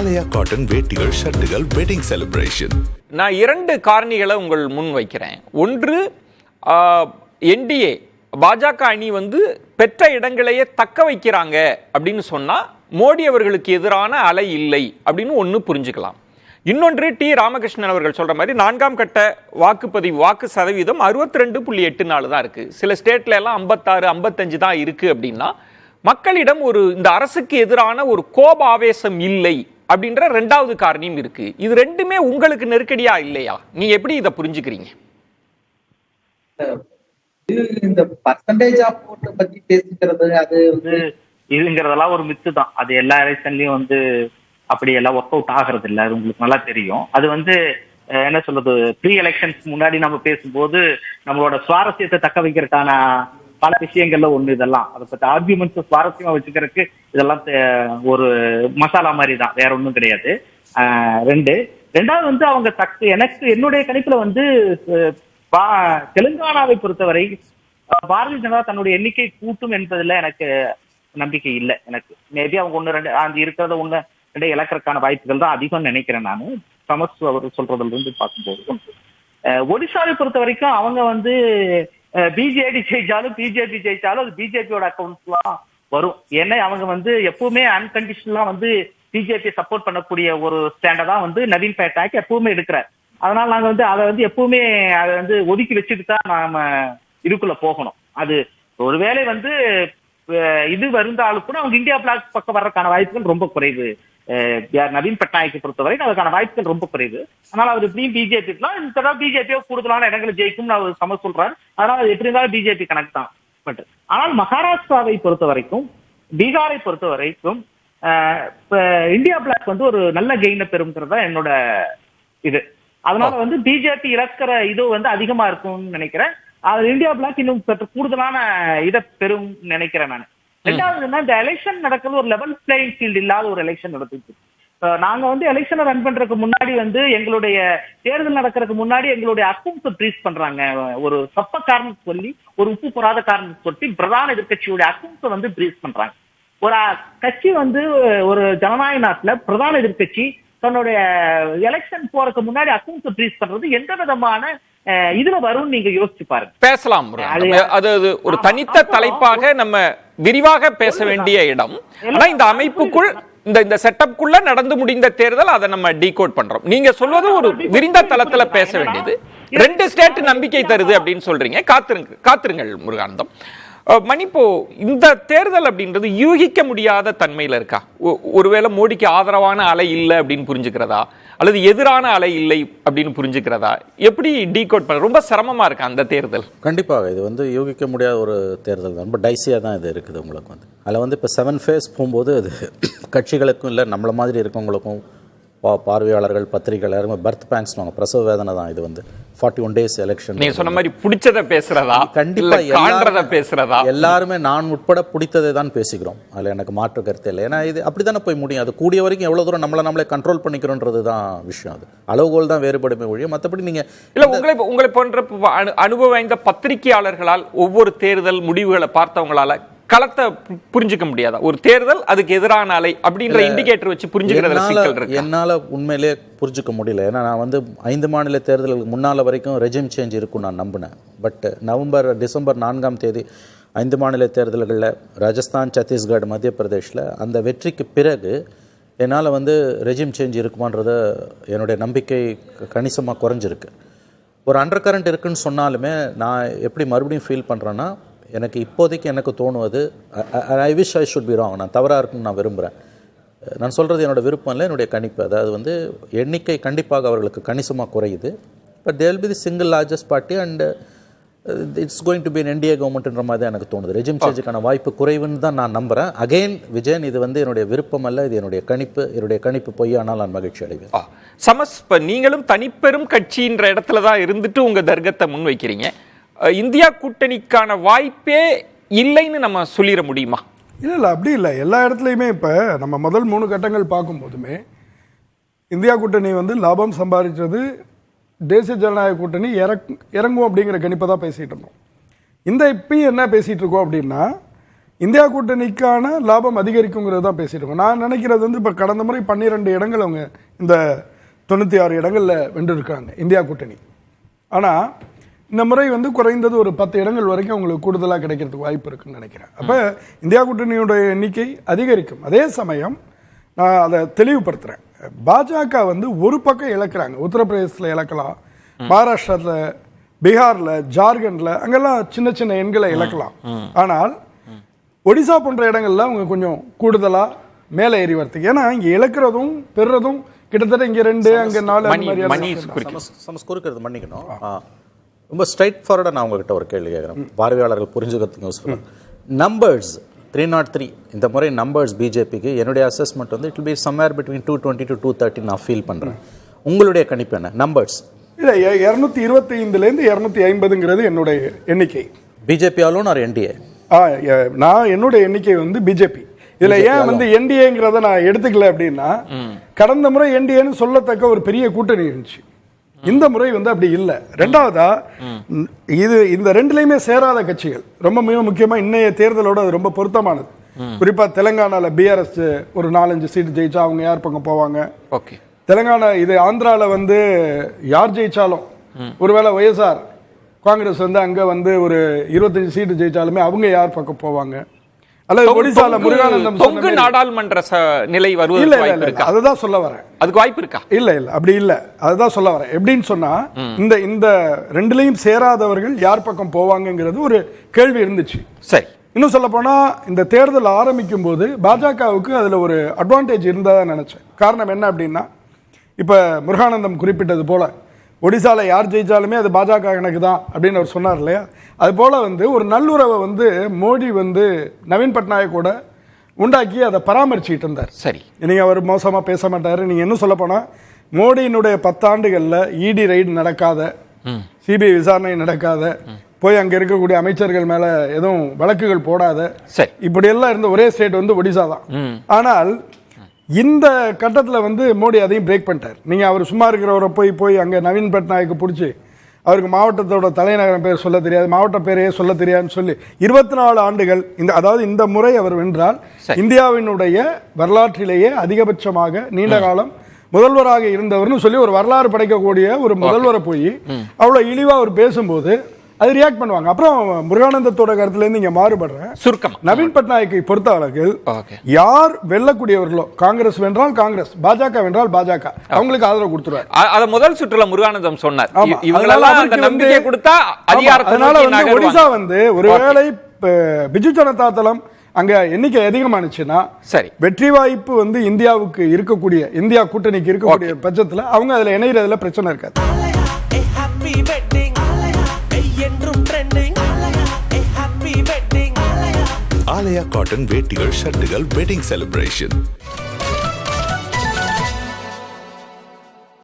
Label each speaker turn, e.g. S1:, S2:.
S1: ஆலயா cotton வேட்டிகள், ஷர்ட்டுகள், wedding celebration.
S2: நான் 2 காரணிகளை உங்கள் முன் வைக்கிறேன். ஒன்று, என்டிஏ பாஜக அணி பெற்ற இடங்களையே தக்க வைக்கிறாங்க அப்படின்னு சொன்னா மோடி அவர்களுக்கு எதிரான அலை இல்லை அப்படின்னு ஒன்று புரிஞ்சுக்கலாம். இன்னொன்று, டி ராமகிருஷ்ணன் அவர்கள் சொல்ற மாதிரி 4ஆம் கட்ட வாக்குப்பதிவு வாக்கு சதவீதம் 62.84 தான் இருக்கு. சில ஸ்டேட்ல எல்லாம் 56, 55 தான் இருக்கு. அப்படின்னா மக்களிடம் இந்த அரசுக்கு எதிரான ஒரு கோப ஆவேசம் இல்லை அப்படின்ற 2வது காரணியும் இருக்கு. இது ரெண்டுமே உங்களுக்கு நெருக்கடியா இல்லையா? நீங்க எப்படி இதை புரிஞ்சுக்கிறீங்க?
S3: இந்த பர்சன்டேஜ் ஆஃப் ஓட்டு பத்தி பேசிக்கிறது அது
S4: இதுங்கிறதெல்லாம் ஒரு மித்து தான். அது எல்லா எலெக்ஷன்லயும் அப்படி எல்லாம் ஒர்க் அவுட் ஆகிறது இல்லை. அது உங்களுக்கு நல்லா தெரியும். அது என்ன சொல்றது, ப்ரீ எலெக்ஷன்ஸ் முன்னாடி நம்ம பேசும்போது நம்மளோட சுவாரஸ்யத்தை தக்க வைக்கிறதுக்கான பல விஷயங்கள்ல ஒண்ணு இதெல்லாம். அதை பத்தி ஆர்கியூமெண்ட்ஸ் சுவாரஸ்யமா வச்சுக்கிறதுக்கு இதெல்லாம் ஒரு மசாலா மாதிரி தான், வேற ஒன்றும் கிடையாது. ரெண்டாவது அவங்க என்னுடைய கணிப்புல தெலுங்கானாவை பொறுத்தவரை பாரதிய ஜனதா தன்னுடைய எண்ணிக்கை கூட்டும் என்பதுல எனக்கு நம்பிக்கை இல்லை. எனக்கு மேபி அவங்க 1-2 இருக்கிறத 1-2 இழக்கிறதுக்கான வாய்ப்புகள் தான் அதிகம் நினைக்கிறேன். நான் சமஸ் அவர் சொல்றதுல இருந்து பார்க்கும்போது ஒடிசாவை பொறுத்த வரைக்கும் அவங்க பிஜேபி ஜெயிச்சாலும் அது பிஜேபியோட அக்கௌண்ட்ஸ்லாம் வரும். ஏன்னா அவங்க எப்பவுமே அன்கண்டிஷனலா பிஜேபி சப்போர்ட் பண்ணக்கூடிய ஒரு ஸ்டாண்டை தான் நவீன் பட்நாயக் எப்பவுமே எடுக்கிறார். அதனால நாங்க அதை எப்பவுமே அதை ஒதுக்கி வச்சுட்டு தான் நாம இதுக்குள்ள போகணும். அது ஒருவேளை இது வருந்தாலும் கூட அவங்க இந்தியா பிளாக் பக்கம் வர்றதுக்கான வாய்ப்புகள் ரொம்ப குறைவு. நவீன் பட்நாயக்கை பொறுத்தவரை அதுக்கான வாய்ப்புகள் ரொம்ப குறைவு. அதனால அவர் எப்படியும் பிஜேபிக்குலாம் இந்த தடவை பிஜேபியோ கூடுதலான இடங்களை ஜெயிக்கும் அவர் சம சொல்றாரு. அதனால அது எப்படி இருந்தாலும் பிஜேபி கணக்கு தான். பட் ஆனால் மகாராஷ்டிராவை பொறுத்த வரைக்கும், பீகாரை பொறுத்த வரைக்கும் இந்தியா பிளாக் ஒரு நல்ல கெயினை பெறும்ங்கிறதா என்னோட இது. அதனால பிஜேபி இழக்கிற இது அதிகமா இருக்கும்னு நினைக்கிறேன். அது இந்தியா பிளாக் இன்னும் கூடுதலான இதை பெறும் நினைக்கிறேன் நான். ரெண்டாவது இந்த எலெக்ஷன் நடக்கிறது ஒரு லெவல் பிளேயிங் ஃபீல்டு இல்லாத ஒரு எலெக்ஷன் நடந்துச்சு. நாங்க எலெக்ஷனை ரன் பண்றதுக்கு முன்னாடி எங்களுடைய தேர்தல் நடக்கிறதுக்கு முன்னாடி எங்களுடைய அக்கௌண்ட்ஸை ப்ரீஸ் பண்றாங்க. ஒரு சப்ப காரணம் சொல்லி, ஒரு உப்பு போறாத காரணம் சொல்லி பிரதான எதிர்கட்சியுடைய அக்கௌண்ட்ஸை ப்ரீஸ் பண்றாங்க. ஒரு கட்சி ஒரு ஜனநாயக நாட்டுல பிரதான எதிர்கட்சி தன்னுடைய எலெக்ஷன் போறதுக்கு முன்னாடி அக்கௌண்ட்ஸை ப்ரீஸ் பண்றது எந்த விதமான இதுல வரும் நீங்க யோசிச்சு பாருங்க.
S2: பேசலாம். அது ஒரு தனித்த தலைப்பாக நம்ம விரிவாக பேச வேண்டிய இடம். ஆனா இந்த அமைப்புக்குள் இந்த செட்டப்குள்ள நடந்து முடிந்த தேர்தல் அதை நம்ம டீகோட் பண்றோம். நீங்க சொல்வது ஒரு விரிந்த தளத்துல பேச வேண்டியது. 2 ஸ்டேட் நம்பிக்கை தருது அப்படின்னு சொல்றீங்க. காத்திருங்கள் முருகானந்தம். மணிப்போ இந்த தேர்தல் அப்படின்றது யூகிக்க முடியாத தன்மையில இருக்கா? ஒருவேளை மோடிக்கு ஆதரவான அலை இல்லை அப்படின்னு புரிஞ்சுக்கிறதா, அல்லது எதிரான அலை இல்லை அப்படின்னு புரிஞ்சுக்கிறதா? எப்படி டீகோட் பண்ண ரொம்ப சிரமமா இருக்கா அந்த தேர்தல்?
S5: கண்டிப்பாக இது யூகிக்க முடியாத ஒரு தேர்தல் தான். ரொம்ப டைஸியாக தான் இது இருக்குது உங்களுக்கு. அதில் இப்போ 7 ஃபேஸ் போகும்போது அது கட்சிகளுக்கும் இல்லை நம்மள மாதிரி இருக்கவங்களுக்கும் பார்வையாளர்கள், பத்திரிகைகள் எல்லாருமே பர்த் பேங்க்ஸ் பிரசவ வேதனை தான். இது 41 days எலெக்ஷன்.
S2: நீங்க சொன்ன மாதிரி பிடிச்சதை பேசுறதா,
S5: கண்டிப்பா பேசுறதா, எல்லாருமே நான் உட்பட பிடித்ததை தான் பேசிக்கிறோம். அதில் எனக்கு மாற்று கருத்து இல்லை. ஏன்னா இது அப்படித்தானே போய் முடியும். அது கூடிய வரைக்கும் எவ்வளவு தூரம் நம்மளே கண்ட்ரோல் பண்ணிக்கிறோன்றது தான் விஷயம். அது அளவுகோல் தான் வேறுபடுமே ஒழிய மற்றபடி நீங்க
S2: இல்ல உங்களை போன்ற அனுபவம் வாய்ந்த பத்திரிகையாளர்களால் ஒவ்வொரு தேர்தல் முடிவுகளை பார்த்தவங்களால களத்தை புரிஞ்சுக்க முடியாதா? ஒரு தேர்தல் அதுக்கு எதிரான அலை அப்படின்ற இண்டிகேட்டர் வச்சு புரிஞ்சுக்கிறதுல சிக்கல் இருக்கு.
S5: என்னால உண்மையிலே புரிஞ்சுக்க முடியல. ஏன்னா நான் 5 மாநில தேர்தலுக்கு முன்னால வரைக்கும் ரெஜிம் சேஞ்ச் இருக்கும் நான் நம்பினேன். பட் டிசம்பர் 4ஆம் தேதி 5 மாநில தேர்தல்களில் ராஜஸ்தான், சத்தீஸ்கர், மத்திய பிரதேஷில் அந்த வெற்றிக்கு பிறகு என்னால் ரெஜிம் சேஞ்ச் இருக்குமான்றத என்னுடைய நம்பிக்கை கணிசமாக குறைஞ்சிருக்கு. ஒரு அண்டர் கரண்ட் இருக்குன்னு சொன்னாலுமே நான் எப்படி மறுபடியும் ஃபீல் பண்ணுறேன்னா, எனக்கு இப்போதைக்கு எனக்கு தோணுவது, I wish I should be wrong, நான் தவறாக இருக்குன்னு நான் விரும்புகிறேன். நான் சொல்கிறது என்னோடய விருப்பம் இல்லை, என்னுடைய கணிப்பு. அதாவது எண்ணிக்கை கண்டிப்பாக அவர்களுக்கு கணிசமாக குறையுது. But they will be the single largest party and it's going to be an NDA கவர்மெண்ட்ன்ற மாதிரி தான் எனக்கு தோணுது. ரெஜிம் சேஞ்சுக்கான வாய்ப்பு குறைவுன்னு தான் நான் நம்புகிறேன். அகெயின் விஜயன், இது என்னுடைய விருப்பம் அல்ல, இது என்னுடைய கணிப்பு பொய்யானால் நான் மகிழ்ச்சி அடைவேன்.
S2: சமஸ், நீங்களும் தனிப்பெரும் கட்சின்ற இடத்துல தான் இருந்துட்டு உங்கள் தர்க்கத்தை முன் வைக்கிறீங்க. இந்தியா கூட்டணிக்கான வாய்ப்பே இல்லைன்னு நம்ம சொல்லிட முடியுமா?
S6: இல்லை அப்படி இல்லை. எல்லா இடத்துலையுமே இப்போ நம்ம முதல் 3 கட்டங்கள் பார்க்கும்போதுமே இந்தியா கூட்டணி லாபம் சம்பாதிச்சது, தேசிய ஜனநாயக கூட்டணி இறங்கும் அப்படிங்கிற கணிப்பை தான் பேசிகிட்டு இருந்தோம். இப்பயும் என்ன பேசிகிட்டு இருக்கோம் அப்படின்னா, இந்தியா கூட்டணிக்கான லாபம் அதிகரிக்குங்கிறது தான் பேசிட்டு இருக்கோம். நான் நினைக்கிறது வந்து இப்போ கடந்த முறை 12 இடங்கள் அவங்க இந்த 96 இடங்களில் வென்றிருக்காங்க இந்தியா கூட்டணி. ஆனால் இந்த முறை வந்து குறைந்தது ஒரு 10 இடங்கள் வரைக்கும் அவங்களுக்கு கூடுதலாக கிடைக்கிறதுக்கு வாய்ப்பு இருக்குன்னு நினைக்கிறேன். அப்போ இந்தியா கூட்டணியுடைய எண்ணிக்கை அதிகரிக்கும். அதே சமயம் நான் அதை தெளிவுபடுத்துகிறேன், பாஜக வந்து ஒரு பக்கம் இழக்கிறாங்க. உத்தரப்பிரதேசத்தில் இழக்கலாம், மகாராஷ்டிரத்தில், பீகாரில், ஜார்க்கண்டில் அங்கெல்லாம் சின்ன சின்ன எண்களை இழக்கலாம். ஆனால் ஒடிசா போன்ற இடங்கள்ல அவங்க கொஞ்சம் கூடுதலாக மேலே ஏறி வரத்துக்கு, ஏன்னா இங்கே இழக்கிறதும் பெறுறதும் கிட்டத்தட்ட இங்கே 2 அங்கே 4 அந்த மாதிரி
S5: குறுக்கிறது மன்னிக்கணும். ரொம்ப ஸ்ட்ரைட் ஃபார்வர்டாக நான் உங்ககிட்ட ஒரு கேள்வி கேட்குறேன், பார்வையாளர்கள் புரிஞ்சுக்கிறதுக்கு யூஸ்ஃபுல்லாக. நம்பர்ஸ் 303 இந்த முறை நம்பர்ஸ் பிஜேபிக்கு என்னுடைய அசஸ்மெண்ட் வந்து it will be somewhere between 220 to 230 நான் ஃபீல் பண்ணுறேன். உங்களுடைய கணிப்பு என்ன நம்பர்ஸ்?
S6: இல்லை, 225லேருந்து 250ங்கிறது என்னுடைய எண்ணிக்கை.
S5: BJP alone or NDA?
S6: நான் என்னுடைய எண்ணிக்கை வந்து பிஜேபி. இதுல ஏன் வந்து என்டிஏங்கிறத நான் எடுத்துக்கல அப்படின்னா, கடந்த முறை என்டிஏன்னு சொல்லத்தக்க ஒரு பெரிய கூட்டணி இருந்துச்சு. இந்த முறை வந்து அப்படி இல்லை. ரெண்டாவதா இந்த ரெண்டுலையுமே சேராத கட்சிகள் ரொம்ப மிக முக்கியமா இன்னைய தேர்தலோட அது ரொம்ப பொருத்தமானது. குறிப்பா தெலுங்கானால பிஆர்எஸ் ஒரு 4-5 சீட் ஜெயிச்சா அவங்க யார் பக்கம் போவாங்க? தெலுங்கானா இது ஆந்திரால வந்து யார் ஜெயிச்சாலும், ஒருவேளை ஒய்எஸ்ஆர் காங்கிரஸ் வந்து அங்க வந்து ஒரு 25 சீட்டு ஜெயிச்சாலுமே அவங்க யார் பக்கம் போவாங்க? அல்லது ஒடிசால முருகானந்தம்
S2: தொங்கு நாடாளுமன்ற நிலை வருவதற்கு வாய்ப்பு இருக்கா?
S6: அதுதான் சொல்ல வரேன்.
S2: அதுக்கு வாய்ப்பு இருக்கா?
S6: இல்ல அப்படி இல்ல, அதுதான் சொல்ல வரேன். எப்படின்னு சொன்னா, இந்த ரெண்டுலையும் சேராதவர்கள் யார் பக்கம் போவாங்கங்கிறது ஒரு கேள்வி இருந்துச்சு.
S2: சரி,
S6: இன்னும் சொல்ல போனா இந்த தேர்தல் ஆரம்பிக்கும் போது பாஜகவுக்கு அதுல ஒரு அட்வான்டேஜ் இருந்ததா நினைச்சேன். காரணம் என்ன அப்படின்னா, இப்ப முருகானந்தம் குறிப்பிட்டது போல ஒடிசால யார் ஜெயிச்சாலுமே அது பாஜக கணக்கு தான் அப்படின்னு அவர் சொன்னார் இல்லையா? அது போல வந்து ஒரு நல்லுறவை வந்து மோடி வந்து நவீன் பட்நாயக்கோட உண்டாக்கி அதை பராமரிச்சுட்டு இருந்தார்.
S2: சரி,
S6: நீங்க அவர் மோசமா பேச மாட்டாரு. நீங்க என்ன சொல்ல போனா, மோடியினுடைய 10 ஆண்டுகள்ல இடி ரைடு நடக்காத, சிபிஐ விசாரணை நடக்காத, போய் அங்க இருக்கக்கூடிய அமைச்சர்கள் மேல எதுவும் வழக்குகள் போடாத, இப்படி எல்லாம் இருந்த ஒரே ஸ்டேட் வந்து ஒடிசா தான். ஆனால் இந்த கட்டத்தில் வந்து மோடி அதையும் பிரேக் பண்ணிட்டார். நீங்க அவர் சும்மா இருக்கிறவரை போய் அங்க நவீன் பட்நாயக்கு பிடிச்சி அவருக்கு மாவட்டத்தோட தலைநகரம் பேர் சொல்ல தெரியாது, மாவட்ட பேரையே சொல்ல தெரியாதுன்னு சொல்லி 24 ஆண்டுகள் அதாவது இந்த முறை அவர் வென்றால் இந்தியாவினுடைய வரலாற்றிலேயே அதிகபட்சமாக நீண்ட காலம் முதல்வராக இருந்தவர்னு சொல்லி ஒரு வரலாறு படைக்கக்கூடிய ஒரு முதல்வரை போய் அவ்வளவு இழிவா அவர் பேசும்போது அது ரியாக்ட் பண்ணுவாங்க. அப்புறம் முருகானந்தத்தோட கருத்துல இருந்து இங்க மாறுபடுறேன். சுருக்கம், நவீன் பட்நாயக்கை பொறுத்த அளவில் யார் வெல்லக்கூடியவர்களோ, காங்கிரஸ் வென்றால் காங்கிரஸ், பாஜக வென்றால் பாஜக, அவங்களுக்கு ஆதரவு கொடுத்துருவார்.
S2: அத முதல் சுற்றுல முருகானந்தம் சொன்னார். நம்பிக்கை கொடுத்தா
S6: அதனால வந்து ஒடிசா வந்து ஒருவேளை பிஜு ஜனதா தளம் அங்க எண்ணிக்கை அதிகமானுச்சுன்னா சரி, வெற்றி வாய்ப்பு வந்து இந்தியாவுக்கு இருக்கக்கூடிய, இந்தியா கூட்டணிக்கு இருக்கக்கூடிய பட்சத்துல அவங்க அதுல இணையறதுல பிரச்சனை இருக்காது.
S1: ஆலயா காட்டன் வேட்டிகள் ஷர்ட்டுகள் வெட்டிங் செலிப்ரேஷன்.